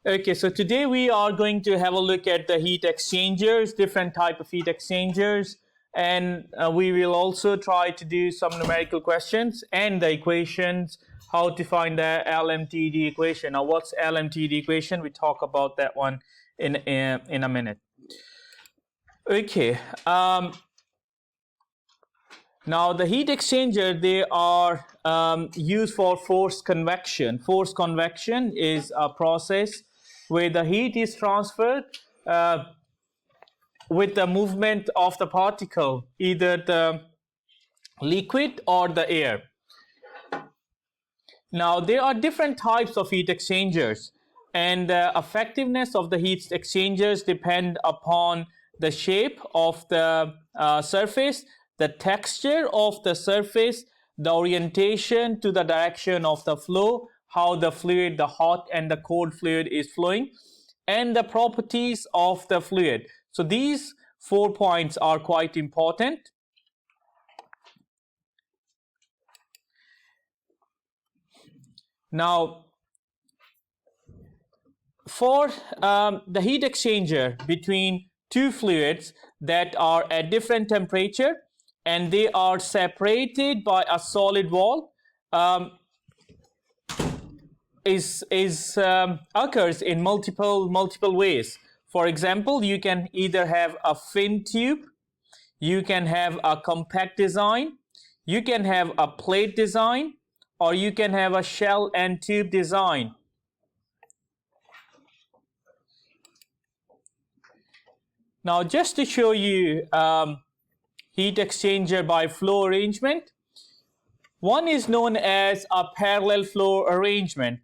Okay, so today we are going to have a look at the heat exchangers, different type of heat exchangers, and we will also try to do some numerical questions and the equations, how to find the LMTD equation. Now, what's LMTD equation? We talk about that one in a minute. Okay. Now, the heat exchanger, they are used for forced convection. Forced convection is a process where the heat is transferred with the movement of the particle, either the liquid or the air. Now, there are different types of heat exchangers, and the effectiveness of the heat exchangers depend upon the shape of the surface, the texture of the surface, the orientation to the direction of the flow, how the fluid, the hot and the cold fluid is flowing, and the properties of the fluid. So these 4 points are quite important. Now, for the heat exchanger between two fluids that are at different temperature and they are separated by a solid wall, occurs in multiple ways. For example, you can either have a fin tube, you can have a compact design, you can have a plate design, or you can have a shell and tube design. Now, just to show you heat exchanger by flow arrangement, one is known as a parallel flow arrangement.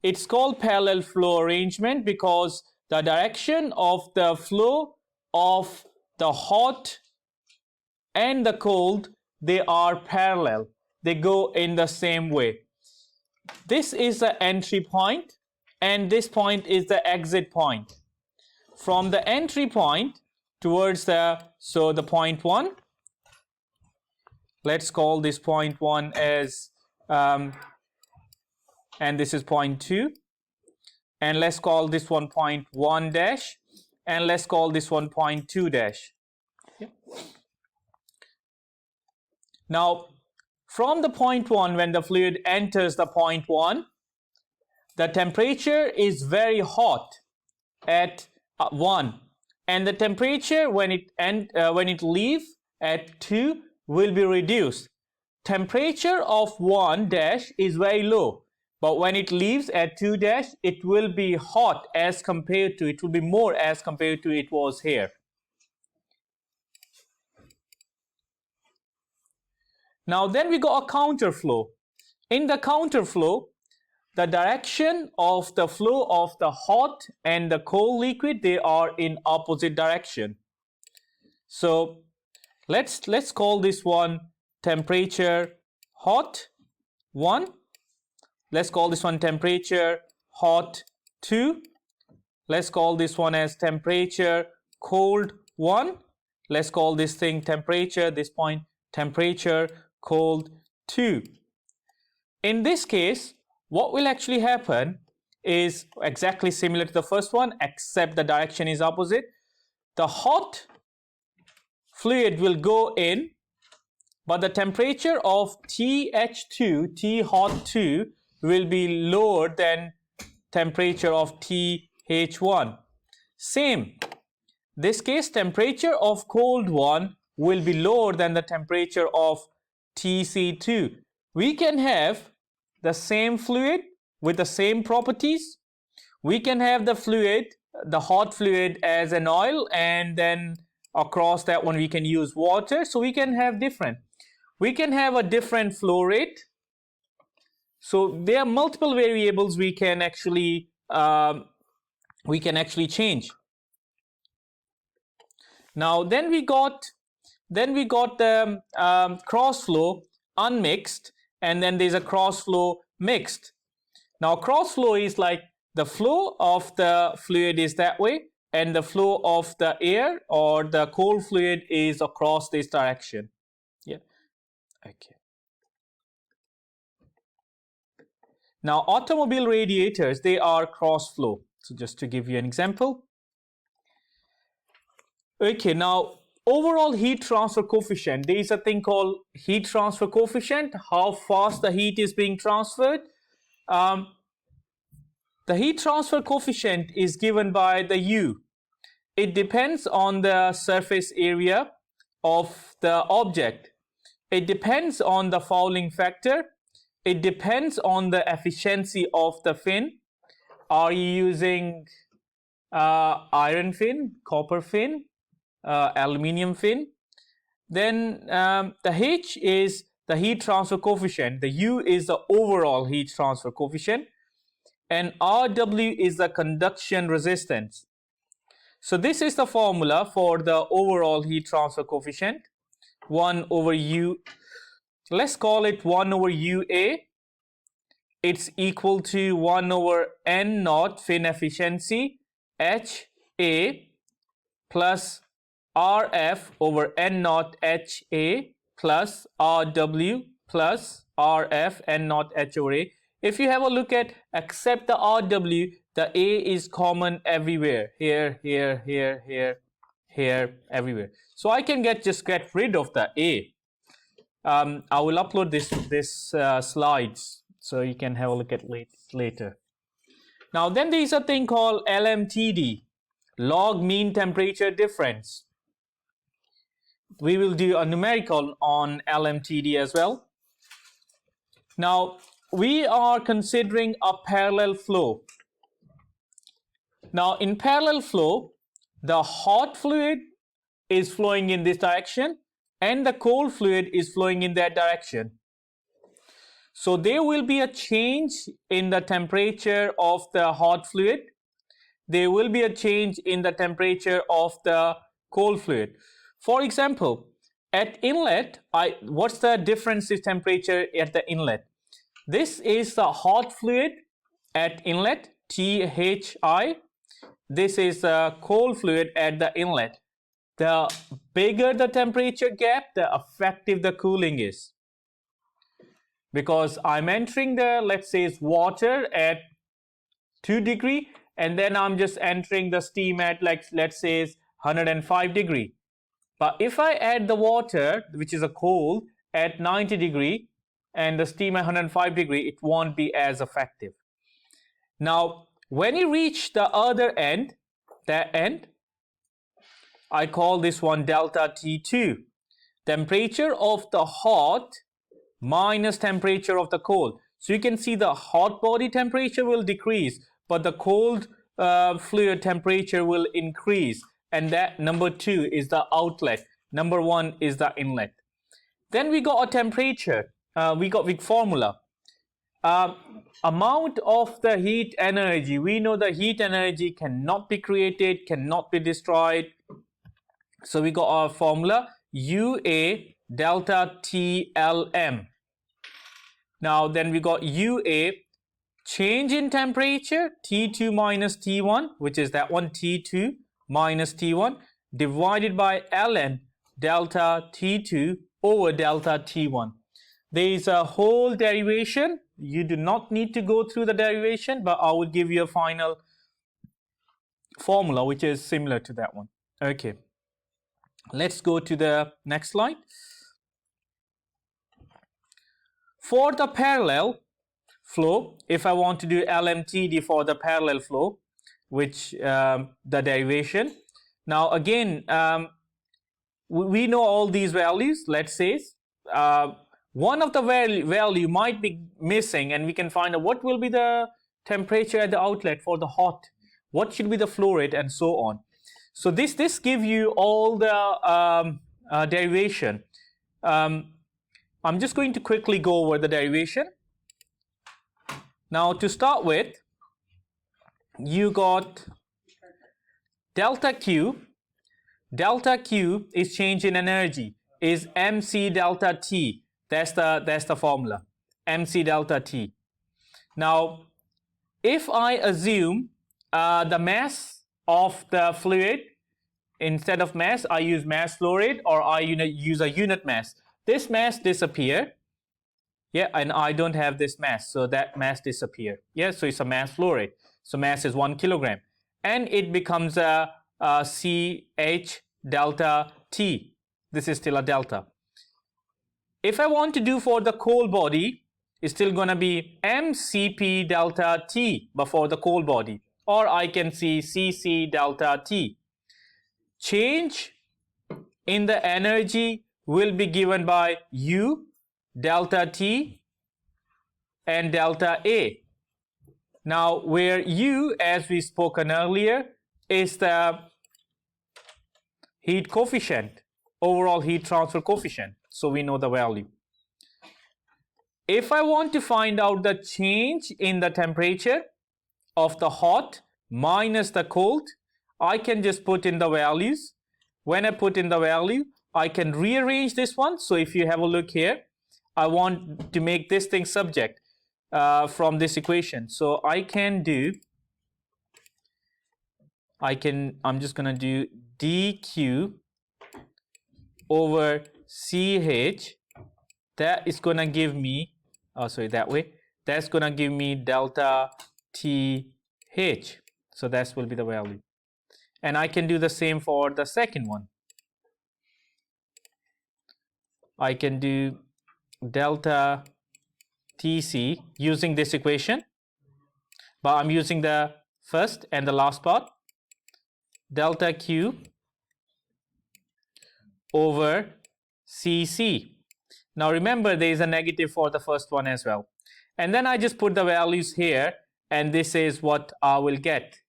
It's called parallel flow arrangement because the direction of the flow of the hot and the cold, they are parallel. They go in the same way. This is the entry point and this point is the exit point. From the entry point towards the point 1, let's call this point 1 as and this is point 2, and let's call this one point 1 dash, and let's call this one point 2 dash. Okay. Now, from the point 1, when the fluid enters the point 1, the temperature is very hot at 1, and the temperature when it leaves at 2 will be reduced. Temperature of 1 dash is very low, but when it leaves at 2 dash, it will be hot as compared to, it will be more as compared to it was here. Now then we got a counterflow. In the counterflow, the direction of the flow of the hot and the cold liquid, they are in opposite direction. So let's call this one temperature hot 1. Let's call this one temperature hot 2. Let's call this one as temperature cold 1. Let's call this thing temperature, this point temperature cold 2. In this case, what will actually happen is exactly similar to the first one, except the direction is opposite. The hot fluid will go in, but the temperature of TH2, T hot 2, will be lower than temperature of TH1. Same. This case, temperature of cold 1 will be lower than the temperature of TC2. We can have the same fluid with the same properties. We can have the fluid, the hot fluid, as an oil, and then across that one we can use water. So we can have different. We can have a different flow rate. So there are multiple variables we can actually change. Now then we got the cross flow unmixed, and then there's a cross flow mixed. Now cross flow is like the flow of the fluid is that way, and the flow of the air or the cold fluid is across this direction. Yeah. Okay. Now automobile radiators, they are cross flow. So just to give you an example. Okay, now overall heat transfer coefficient. There is a thing called heat transfer coefficient, how fast the heat is being transferred. The heat transfer coefficient is given by the U. It depends on the surface area of the object. It depends on the fouling factor. It depends on the efficiency of the fin. Are you using iron fin, copper fin, aluminium fin? Then the H is the heat transfer coefficient. The U is the overall heat transfer coefficient. And Rw is the conduction resistance. So this is the formula for the overall heat transfer coefficient. 1 over U, let's call it 1 over UA. It's equal to 1 over N naught fin efficiency HA plus RF over N naught HA plus RW plus RF N naught H over A. If you have a look at, except the RW, the A is common everywhere. Here, here, here, here, here, everywhere. So I can just get rid of the A. I will upload this slides so you can have a look at later. Now then there is a thing called LMTD, log mean temperature difference. We will do a numerical on LMTD as well. Now we are considering a parallel flow. Now in parallel flow, the hot fluid is flowing in this direction and the cold fluid is flowing in that direction. So there will be a change in the temperature of the hot fluid. There will be a change in the temperature of the cold fluid. For example, at inlet, what's the difference in temperature at the inlet? This is the hot fluid at inlet, THI. This is the cold fluid at the inlet. The bigger the temperature gap, the effective the cooling is. Because I'm entering the, let's say, it's water at 2 degree, and then I'm just entering the steam at, like, let's say, it's 105 degree. But if I add the water, which is a cold, at 90 degree, and the steam at 105 degree, it won't be as effective. Now, when you reach the other end, that end, I call this one delta T2. Temperature of the hot minus temperature of the cold. So you can see the hot body temperature will decrease, but the cold fluid temperature will increase. And that number 2 is the outlet. Number 1 is the inlet. Then we got a temperature. We got the formula. Amount of the heat energy. We know the heat energy cannot be created, cannot be destroyed. So we got our formula UA delta TLM. Now then we got UA, change in temperature, T2 minus T1, which is that one, T2 minus T1, divided by ln delta T2 over delta T1. There is a whole derivation. You do not need to go through the derivation, but I will give you a final formula which is similar to that one. Okay, let's go to the next slide. For the parallel flow, if I want to do LMTD for the parallel flow, which the derivation. Now again, we know all these values. Let's say one of the value might be missing, and we can find out what will be the temperature at the outlet for the hot, what should be the flow rate, and so on. So this gives you all the derivation. I'm just going to quickly go over the derivation. Now to start with, you got delta Q. Delta Q is change in energy, is MC delta T. That's the formula, MC delta T. Now, if I assume the mass of the fluid, instead of mass, I use mass flow rate, or I use a unit mass. This mass disappear, yeah, and I don't have this mass, so that mass disappear. Yeah, so it's a mass flow rate. So mass is 1 kilogram. And it becomes a CH delta T. This is still a delta. If I want to do for the cold body, it's still going to be mCp delta T, but for the cold body. Or I can see Cc delta T. Change in the energy will be given by U, delta T, and delta A. Now, where U, as we spoken earlier, is the heat coefficient, overall heat transfer coefficient. So we know the value. If I want to find out the change in the temperature of the hot minus the cold, I can just put in the values. When I put in the value, I can rearrange this one. So if you have a look here, I want to make this thing subject from this equation. So I'm just going to do dq over ch. That is going to give me, that's going to give me delta th. So that will be the value. And I can do the same for the second one. I can do delta Tc using this equation, but I'm using the first and the last part. Delta Q over Cc. Now remember, there is a negative for the first one as well. And then I just put the values here, and this is what I will get.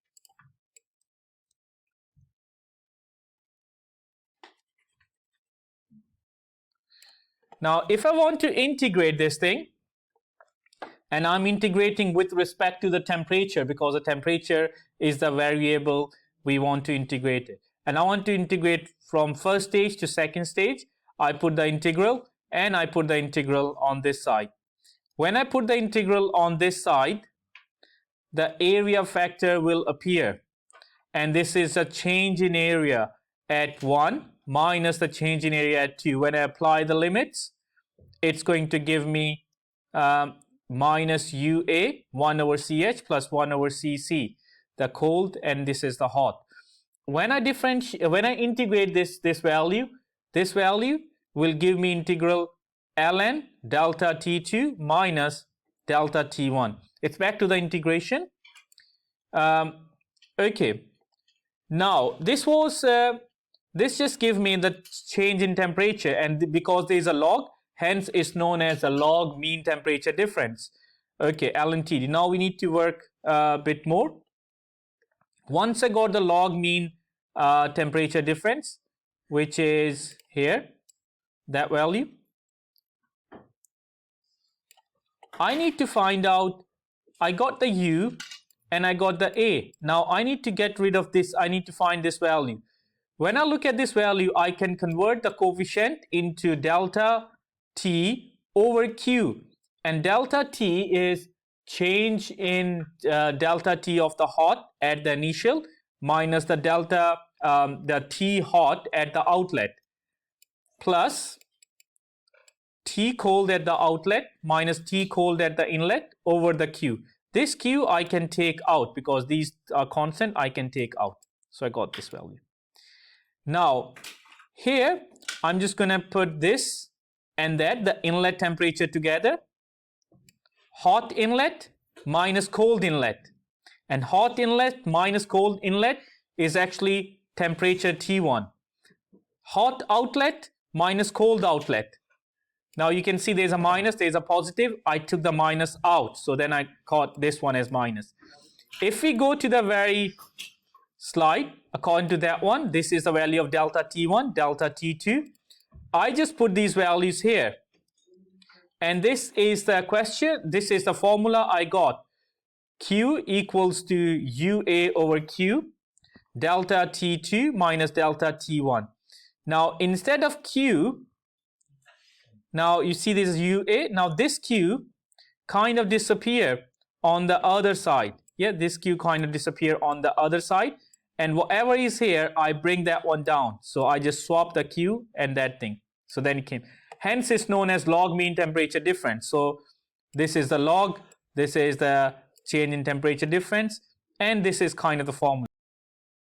Now, if I want to integrate this thing, and I'm integrating with respect to the temperature, because the temperature is the variable we want to integrate it. And I want to integrate from first stage to second stage. I put the integral, and I put the integral on this side. When I put the integral on this side, the area factor will appear. And this is a change in area at 1 minus the change in area at 2. When I apply the limits, it's going to give me minus UA 1 over CH plus 1 over CC, the cold, and this is the hot. When I integrate this value will give me integral ln delta T2 minus delta T1. It's back to the integration. Okay. Now this just gives me the change in temperature, and because there is a log, hence it's known as a log mean temperature difference. Okay, ln T. Now we need to work a bit more. Once I got the log mean temperature difference, which is here, that value, I need to find out, I got the U and I got the A. Now I need to get rid of this, I need to find this value. When I look at this value, I can convert the coefficient into delta T over Q. And delta T is change in delta T of the hot at the initial minus the delta, the T hot at the outlet, plus T cold at the outlet minus T cold at the inlet over the Q. This Q I can take out because these are constant, I can take out. So I got this value. Now here I'm just going to put this and that, the inlet temperature together. Hot inlet minus cold inlet. And hot inlet minus cold inlet is actually temperature T1. Hot outlet minus cold outlet. Now you can see there's a minus, there's a positive. I took the minus out, so then I got this one as minus. If we go to the very slide, according to that one, this is the value of delta T1, delta T2. I just put these values here. And this is the question, this is the formula I got. Q equals to UA over Q, delta T2 minus delta T1. Now instead of Q, now you see this is UA. Now this Q kind of disappear on the other side. Yeah, this Q kind of disappear on the other side. And whatever is here, I bring that one down. So I just swap the Q and that thing. So then it came. Hence it's known as log mean temperature difference. So this is the log, this is the change in temperature difference, And this is kind of the formula.